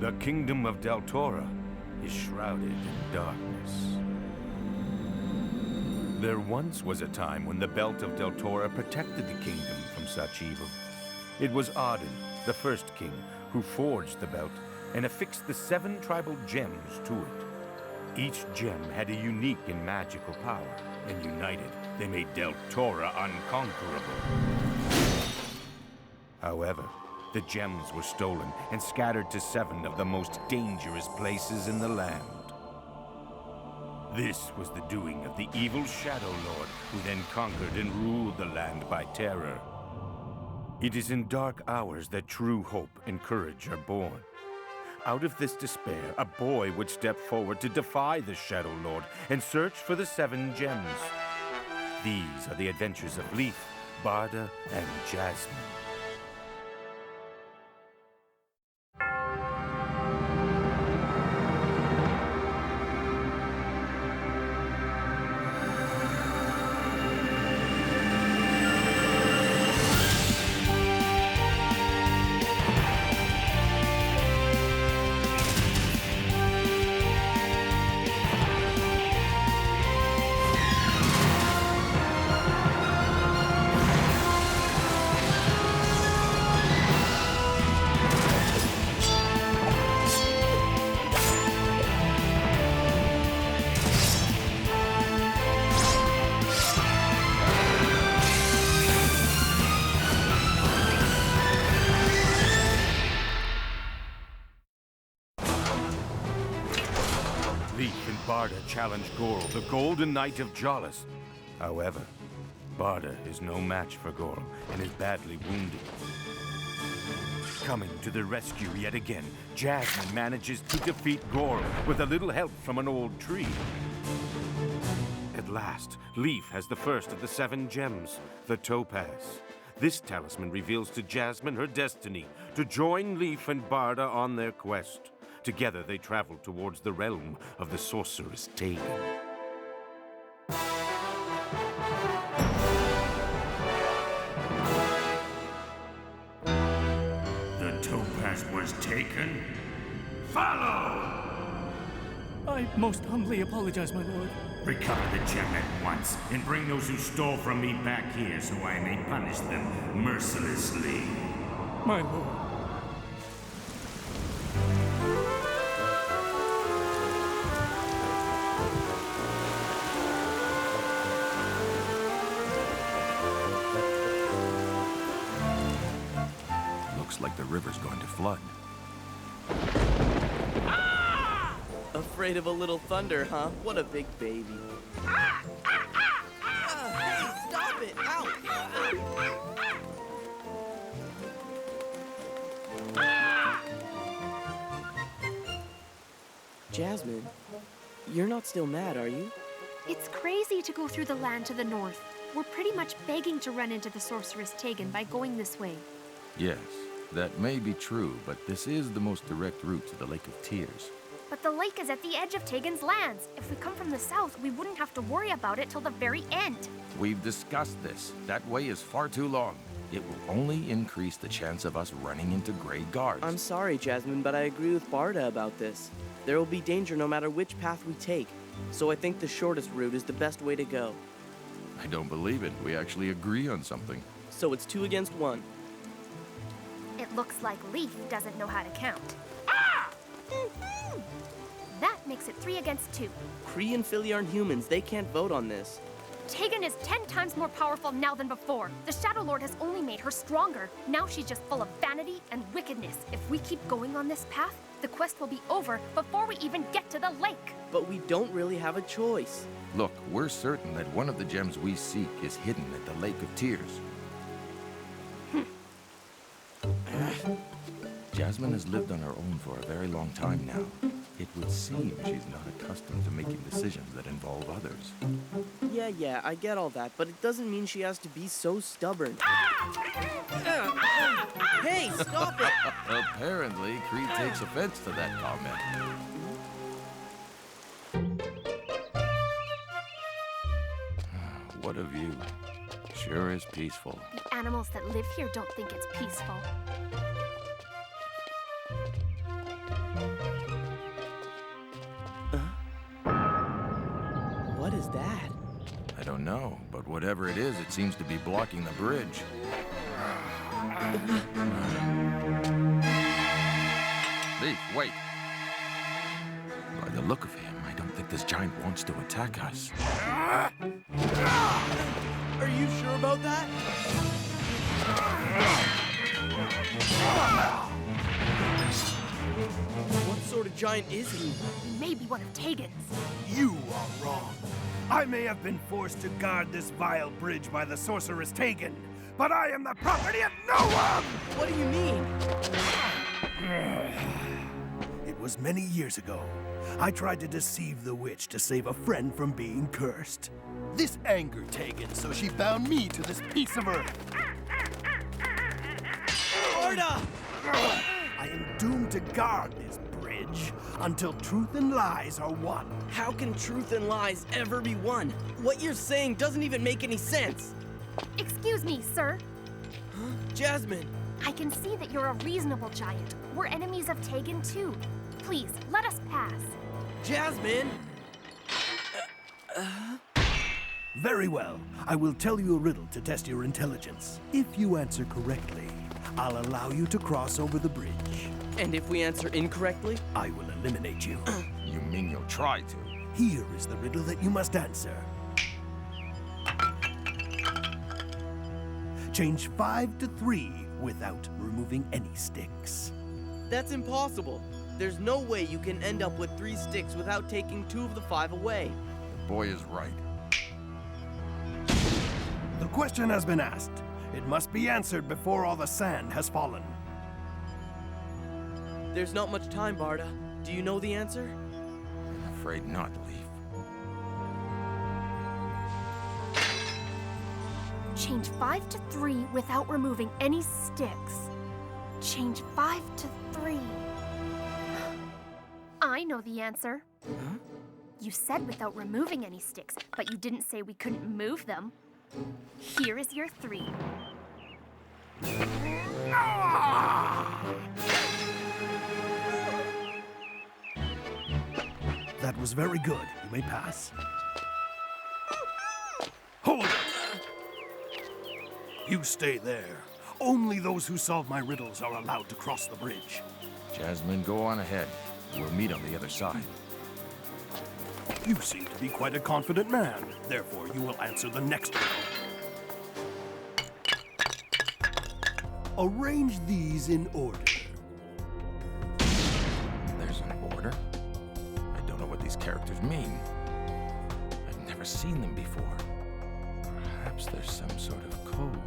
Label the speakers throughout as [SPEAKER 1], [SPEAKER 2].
[SPEAKER 1] The kingdom of Deltora is shrouded in darkness. There once was a time when the belt of Deltora protected the kingdom from such evil. It was Arden, the first king, who forged the belt and affixed the 7 tribal gems to it. Each gem had a unique and magical power, and united, they made Deltora unconquerable. However, the gems were stolen and scattered to 7 of the most dangerous places in the land. This was the doing of the evil Shadow Lord, who then conquered and ruled the land by terror. It is in dark hours that true hope and courage are born. Out of this despair, a boy would step forward to defy the Shadow Lord and search for the 7 gems. These are the adventures of Lief, Barda, and Jasmine. Lief and Barda challenge Gorl, the Golden Knight of Jollis. However, Barda is no match for Gorl and is badly wounded. Coming to the rescue yet again, Jasmine manages to defeat Gorl with a little help from an old tree. At last, Lief has the first of the 7 gems, the Topaz. This talisman reveals to Jasmine her destiny to join Lief and Barda on their quest. Together they travel towards the realm of the sorceress Thaegan.
[SPEAKER 2] The topaz was taken? Follow!
[SPEAKER 3] I most humbly apologize, my lord.
[SPEAKER 2] Recover the gem at once, and bring those who stole from me back here so I may punish them mercilessly.
[SPEAKER 3] My lord.
[SPEAKER 1] Looks like the river's going to flood.
[SPEAKER 4] Afraid of a little thunder, huh? What a big baby. Hey, stop it! Ow! Jasmine, you're not still mad, are you?
[SPEAKER 5] It's crazy to go through the land to the north. We're pretty much begging to run into the sorceress Thaegan by going this way.
[SPEAKER 6] Yes, that may be true, but this is the most direct route to the Lake of Tears.
[SPEAKER 5] But the lake is at the edge of Thaegan's lands. If we come from the south, we wouldn't have to worry about it till the very end.
[SPEAKER 6] We've discussed this. That way is far too long. It will only increase the chance of us running into Grey Guards.
[SPEAKER 4] I'm sorry, Jasmine, but I agree with Barda about this. There will be danger no matter which path we take, so I think the shortest route is the best way to go.
[SPEAKER 6] I don't believe it. We actually agree on something.
[SPEAKER 4] So it's 2 against 1.
[SPEAKER 5] It looks like Lief doesn't know how to count. That makes it 3 against 2.
[SPEAKER 4] Kree and Philly aren't humans. They can't vote on this.
[SPEAKER 5] Thaegan is 10 times more powerful now than before. The Shadow Lord has only made her stronger. Now she's just full of vanity and wickedness. If we keep going on this path, the quest will be over before we even get to the lake.
[SPEAKER 4] But we don't really have a choice.
[SPEAKER 6] Look, we're certain that one of the gems we seek is hidden at the Lake of Tears. Jasmine has lived on her own for a very long time now. It would seem she's not accustomed to making decisions that involve others.
[SPEAKER 4] Yeah, I get all that, but it doesn't mean she has to be so stubborn. Hey, stop it!
[SPEAKER 6] Apparently, Creed takes offense to that comment. What a view. Sure is peaceful.
[SPEAKER 5] The animals that live here don't think it's peaceful.
[SPEAKER 6] don't know, but whatever it is, it seems to be blocking the bridge. Lief, wait. By the look of him, I don't think this giant wants to attack us.
[SPEAKER 4] Are you sure about that? What sort of giant is he?
[SPEAKER 5] Maybe one of Thaegan's.
[SPEAKER 7] You are wrong. I may have been forced to guard this vile bridge by the sorceress Thaegan, but I am the property of no one!
[SPEAKER 4] What do you mean?
[SPEAKER 7] It was many years ago. I tried to deceive the witch to save a friend from being cursed. This angered Thaegan, so she bound me to this piece of earth.
[SPEAKER 4] Barda!
[SPEAKER 7] I am doomed to guard this bridge until truth and lies are one.
[SPEAKER 4] How can truth and lies ever be one? What you're saying doesn't even make any sense.
[SPEAKER 5] Excuse me, sir.
[SPEAKER 4] Jasmine!
[SPEAKER 5] I can see that you're a reasonable giant. We're enemies of Thaegan, too. Please, let us pass.
[SPEAKER 4] Jasmine!
[SPEAKER 7] Very well. I will tell you a riddle to test your intelligence. If you answer correctly, I'll allow you to cross over the bridge.
[SPEAKER 4] And if we answer incorrectly?
[SPEAKER 7] I will eliminate you.
[SPEAKER 6] You mean you'll try to?
[SPEAKER 7] Here is the riddle that you must answer. Change 5 to 3 without removing any sticks.
[SPEAKER 4] That's impossible. There's no way you can end up with 3 sticks without taking 2 of the 5 away.
[SPEAKER 6] The boy is right.
[SPEAKER 7] The question has been asked. It must be answered before all the sand has fallen.
[SPEAKER 4] There's not much time, Barda. Do you know the answer?
[SPEAKER 6] I'm afraid not, Lief.
[SPEAKER 5] Change 5 to 3 without removing any sticks. Change 5 to 3. I know the answer.
[SPEAKER 4] Huh?
[SPEAKER 5] You said without removing any sticks, but you didn't say we couldn't move them. Here is your 3.
[SPEAKER 7] That was very good. You may pass. Hold it! You stay there. Only those who solve my riddles are allowed to cross the bridge.
[SPEAKER 6] Jasmine, go on ahead. We'll meet on the other side.
[SPEAKER 7] You seem to be quite a confident man. Therefore, you will answer the next riddle. Arrange these in order.
[SPEAKER 6] There's an order? I don't know what these characters mean. I've never seen them before. Perhaps there's some sort of code.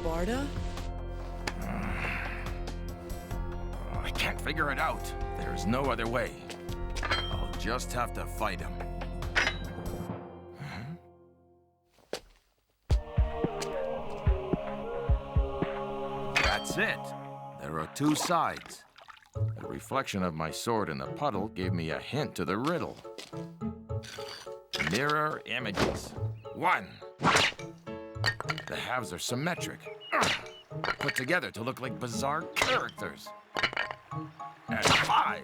[SPEAKER 4] Barda?
[SPEAKER 6] I can't figure it out. There's no other way. I'll just have to fight him. That's it. There are 2 sides. The reflection of my sword in the puddle gave me a hint to the riddle. Mirror images. 1. The halves are symmetric. Put together to look like bizarre characters. And 5.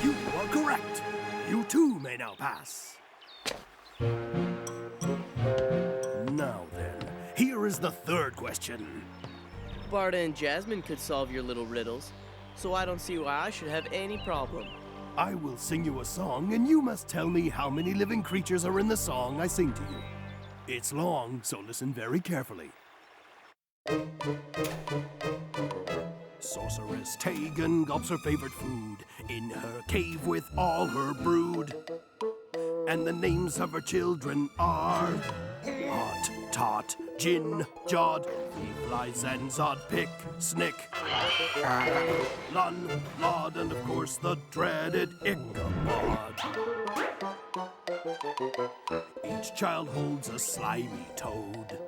[SPEAKER 7] You are correct. You too may now pass. Now then, here is the 3rd question.
[SPEAKER 4] Barda and Jasmine could solve your little riddles, so I don't see why I should have any problem.
[SPEAKER 7] I will sing you a song, and you must tell me how many living creatures are in the song I sing to you. It's long, so listen very carefully. Sorceress Thaegan gulps her favorite food in her cave with all her brood. And the names of her children are Hot, Tot, Jin, Jod, Flies and Zod, Pick, Snick, Lun, Lod, and of course the dreaded Ichabod. Each child holds a slimy toad.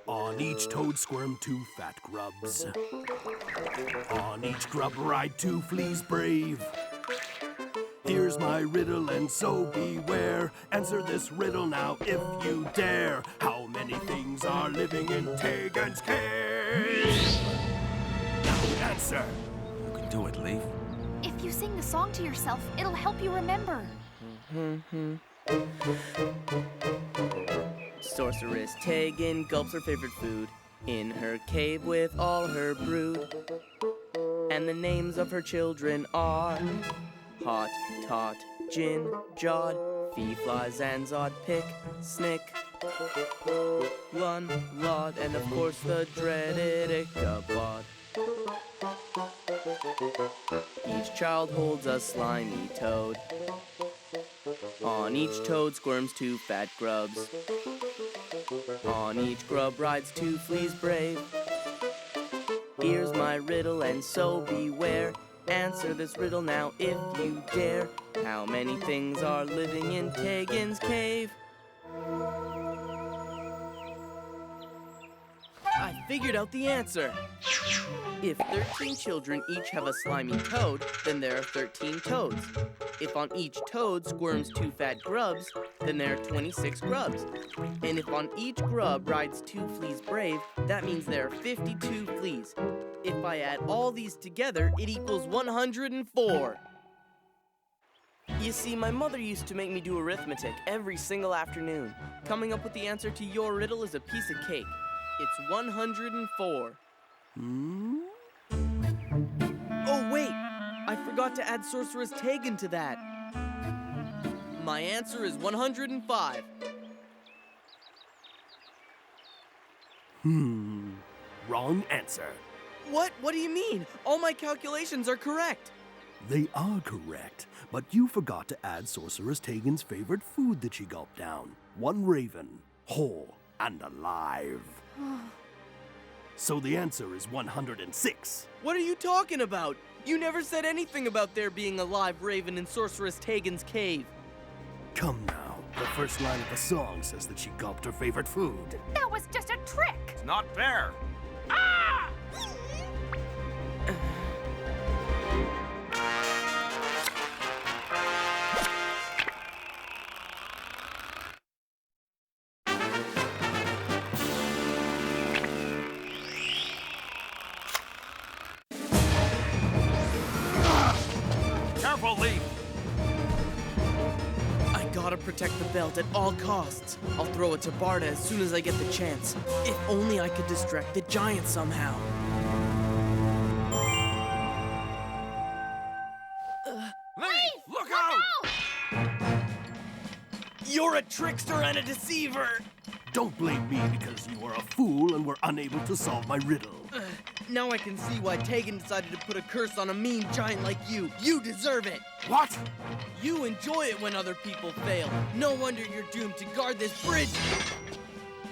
[SPEAKER 7] On each toad squirm 2 fat grubs. On each grub ride 2 fleas brave. Here's my riddle, and so beware. Answer this riddle now if you dare. How many things are living in Thaegan's cave? answer.
[SPEAKER 6] You can do it, Lief.
[SPEAKER 5] If you sing the song to yourself, it'll help you remember.
[SPEAKER 4] Sorceress Thaegan gulps her favorite food in her cave with all her brood. And the names of her children are Hot, Tot, Jin, Jod, Fee-Fly, Zanzod, Pick, Snick, Lun, Lod, and of course the dreaded Ichabod. Each child holds a slimy toad. On each toad squirms 2 fat grubs. On each grub rides 2 fleas brave. Here's my riddle, and so beware. Answer this riddle now if you dare. How many things are living in Thaegan's cave? I figured out the answer. If 13 children each have a slimy toad, then there are 13 toads. If on each toad squirms 2 fat grubs, then there are 26 grubs. And if on each grub rides 2 fleas brave, that means there are 52 fleas. If I add all these together, it equals 104. You see, my mother used to make me do arithmetic every single afternoon. Coming up with the answer to your riddle is a piece of cake. It's 104. Oh, wait! I forgot to add Sorceress Thaegan to that. My answer is 105.
[SPEAKER 7] Wrong answer.
[SPEAKER 4] What? What do you mean? All my calculations are correct.
[SPEAKER 7] They are correct, but you forgot to add Sorceress Thaegan's favorite food that she gulped down. 1 raven, whole and alive. So the answer is 106.
[SPEAKER 4] What are you talking about? You never said anything about there being a live raven in Sorceress Thaegan's cave.
[SPEAKER 7] Come now, the first line of the song says that she gulped her favorite food.
[SPEAKER 5] That was just a trick!
[SPEAKER 6] It's not fair.
[SPEAKER 5] Ah!
[SPEAKER 6] Careful, Lief.
[SPEAKER 4] I gotta protect the belt at all costs. I'll throw it to Barda as soon as I get the chance. If only I could distract the giant somehow.
[SPEAKER 6] Lief, look out!
[SPEAKER 4] You're a trickster and a deceiver!
[SPEAKER 7] Don't blame me because you are a fool and were unable to solve my riddle.
[SPEAKER 4] Now I can see why Thaegan decided to put a curse on a mean giant like you. You deserve it!
[SPEAKER 7] What?
[SPEAKER 4] You enjoy it when other people fail. No wonder you're doomed to guard this bridge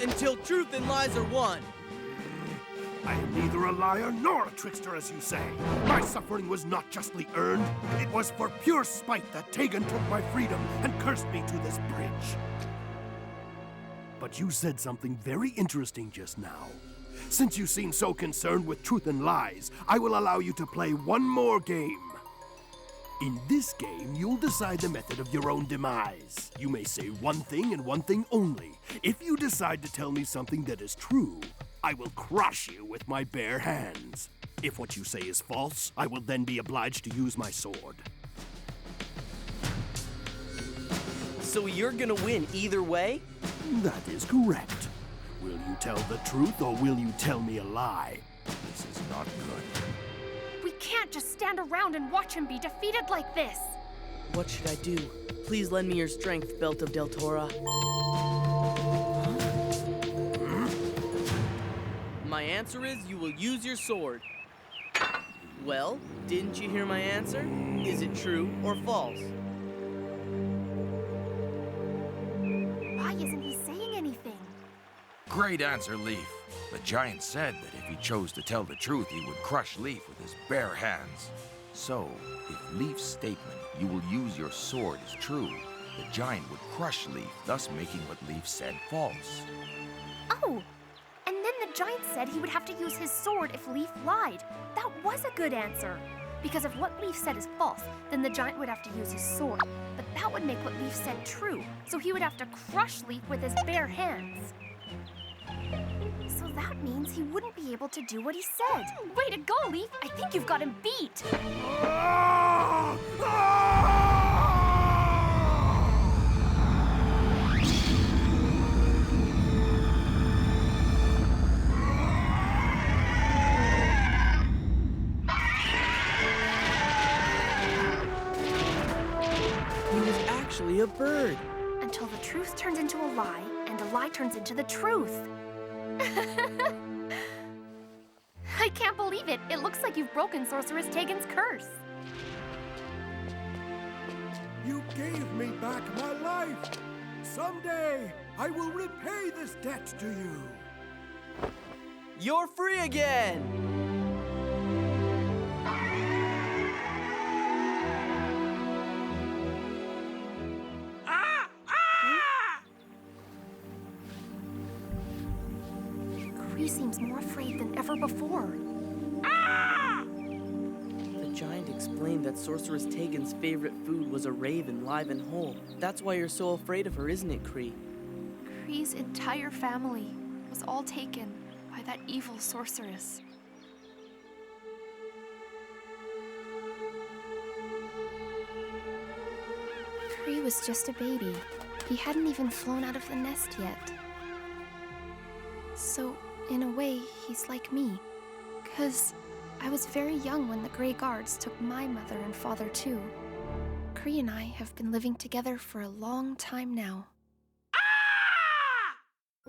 [SPEAKER 4] until truth and lies are won.
[SPEAKER 7] I am neither a liar nor a trickster, as you say. My suffering was not justly earned. It was for pure spite that Thaegan took my freedom and cursed me to this bridge. But you said something very interesting just now. Since you seem so concerned with truth and lies, I will allow you to play one more game. In this game, you'll decide the method of your own demise. You may say one thing and one thing only. If you decide to tell me something that is true, I will crush you with my bare hands. If what you say is false, I will then be obliged to use my sword.
[SPEAKER 4] So you're gonna win either way?
[SPEAKER 7] That is correct. Will you tell the truth or will you tell me a lie?
[SPEAKER 6] This is not good.
[SPEAKER 5] We can't just stand around and watch him be defeated like this.
[SPEAKER 4] What should I do? Please lend me your strength, Belt of Deltora. My answer is you will use your sword. Well, didn't you hear my answer? Is it true or false?
[SPEAKER 5] Why isn't he saying anything?
[SPEAKER 6] Great answer, Lief. The giant said that if he chose to tell the truth, he would crush Lief with his bare hands. So, if Lief's statement, "you will use your sword," is true, the giant would crush Lief, thus making what Lief said false.
[SPEAKER 5] Oh, and then the giant said he would have to use his sword if Lief lied. That was a good answer. Because if what Lief said is false, then the giant would have to use his sword. But that would make what Lief said true, so he would have to crush Lief with his bare hands. So that means he wouldn't be able to do what he said. Way to go, Lief! I think you've got him beat!
[SPEAKER 4] He was actually a bird.
[SPEAKER 5] Until the truth turns into a lie, and a lie turns into the truth. I can't believe it. It looks like you've broken Sorceress Thaegan's curse.
[SPEAKER 7] You gave me back my life. Someday, I will repay this debt to you.
[SPEAKER 4] You're free again!
[SPEAKER 5] Kree seems more afraid than ever before.
[SPEAKER 4] The giant explained that Sorceress Thaegan's favorite food was a raven live and whole. That's why you're so afraid of her, isn't it, Kree?
[SPEAKER 5] Kree's entire family was all taken by that evil sorceress. Kree was just a baby. He hadn't even flown out of the nest yet. So, in a way, he's like me. 'Cause I was very young when the Grey Guards took my mother and father too. Kree and I have been living together for a long time now.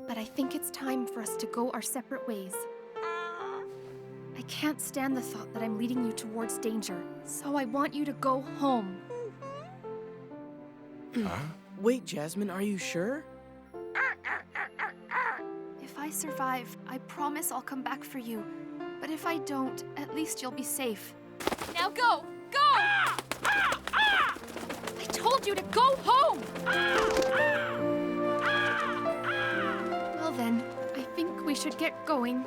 [SPEAKER 5] But I think it's time for us to go our separate ways. I can't stand the thought that I'm leading you towards danger, so I want you to go home.
[SPEAKER 6] Huh?
[SPEAKER 4] Wait, Jasmine, are you sure?
[SPEAKER 5] If I survive, I promise I'll come back for you. But if I don't, at least you'll be safe. Now go! Go! I told you to go home! Well then, I think we should get going.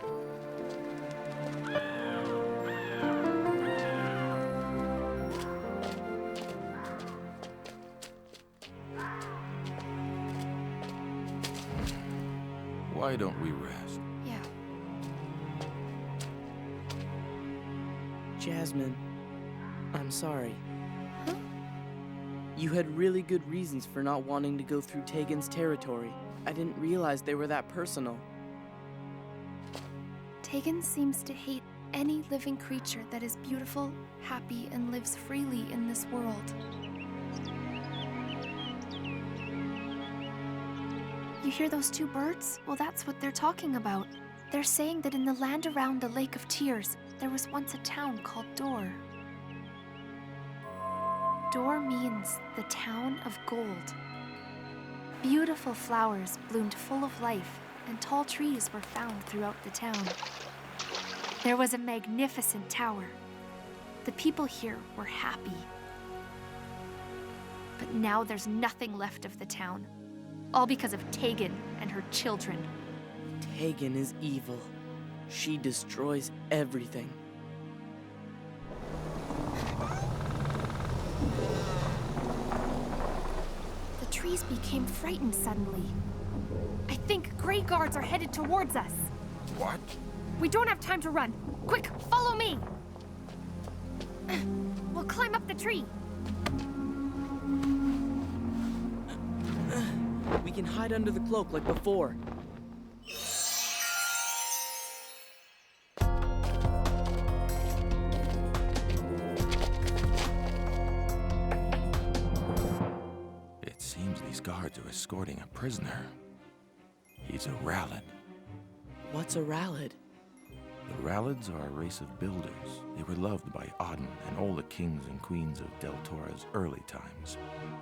[SPEAKER 6] Why don't we rest?
[SPEAKER 5] Yeah.
[SPEAKER 4] Jasmine, I'm sorry.
[SPEAKER 5] Huh?
[SPEAKER 4] You had really good reasons for not wanting to go through Thaegan's territory. I didn't realize they were that personal.
[SPEAKER 5] Thaegan seems to hate any living creature that is beautiful, happy, and lives freely in this world. You hear those two birds? Well, that's what they're talking about. They're saying that in the land around the Lake of Tears, there was once a town called Dor. Dor means the town of gold. Beautiful flowers bloomed full of life, and tall trees were found throughout the town. There was a magnificent tower. The people here were happy. But now there's nothing left of the town. All because of Thaegan and her children.
[SPEAKER 4] Thaegan is evil. She destroys everything.
[SPEAKER 5] The trees became frightened suddenly. I think Grey Guards are headed towards us.
[SPEAKER 6] What?
[SPEAKER 5] We don't have time to run. Quick, follow me! We'll climb up the tree.
[SPEAKER 4] We can hide under the cloak like before.
[SPEAKER 6] It seems these guards are escorting a prisoner. He's a Rallad.
[SPEAKER 4] What's a Rallad?
[SPEAKER 6] The Rallads are a race of builders. They were loved by Auden and all the kings and queens of Deltora's early times.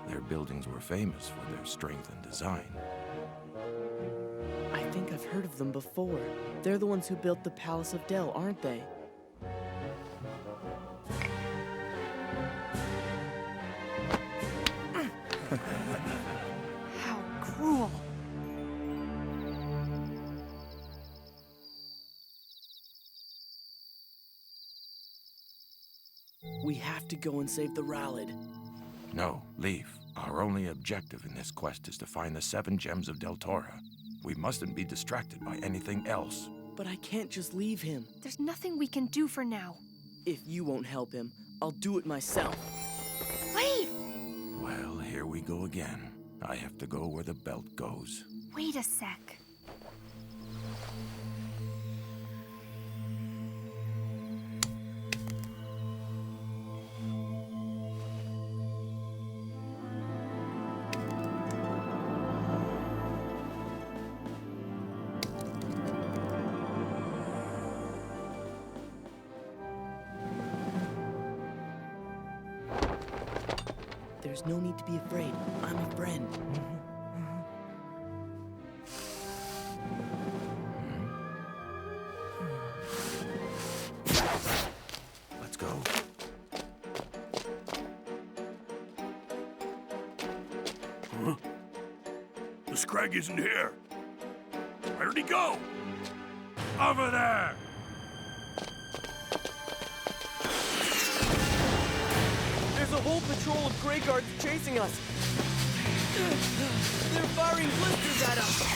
[SPEAKER 6] Their buildings were famous for their strength and design.
[SPEAKER 4] I think I've heard of them before. They're the ones who built the Palace of Del, aren't they?
[SPEAKER 5] How cruel.
[SPEAKER 4] We have to go and save the Rallad.
[SPEAKER 6] No, Lief. Our only objective in this quest is to find the 7 gems of Deltora. We mustn't be distracted by anything else.
[SPEAKER 4] But I can't just leave him.
[SPEAKER 5] There's nothing we can do for now.
[SPEAKER 4] If you won't help him, I'll do it myself.
[SPEAKER 5] Wait!
[SPEAKER 6] Well, here we go again. I have to go where the belt goes.
[SPEAKER 5] Wait a sec.
[SPEAKER 4] There's no need to be afraid. I'm a friend.
[SPEAKER 6] Let's go.
[SPEAKER 7] Huh? The Scrag isn't here. Where did he go?
[SPEAKER 1] Over there!
[SPEAKER 4] There's a whole patrol of Grey Guards chasing us. They're firing blisters at us.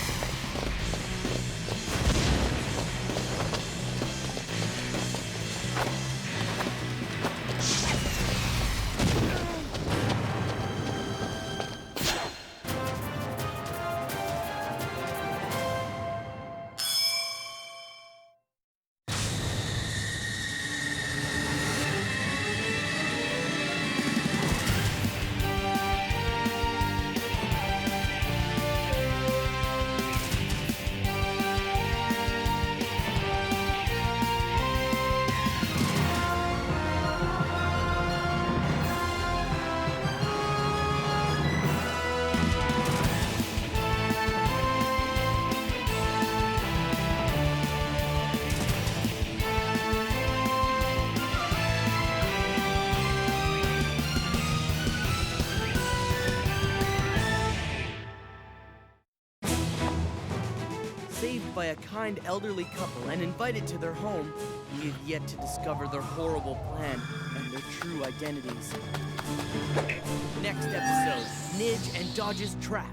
[SPEAKER 4] Saved by a kind elderly couple and invited to their home, we have yet to discover their horrible plan and their true identities. Next episode, Nidge and Dodge's Trap.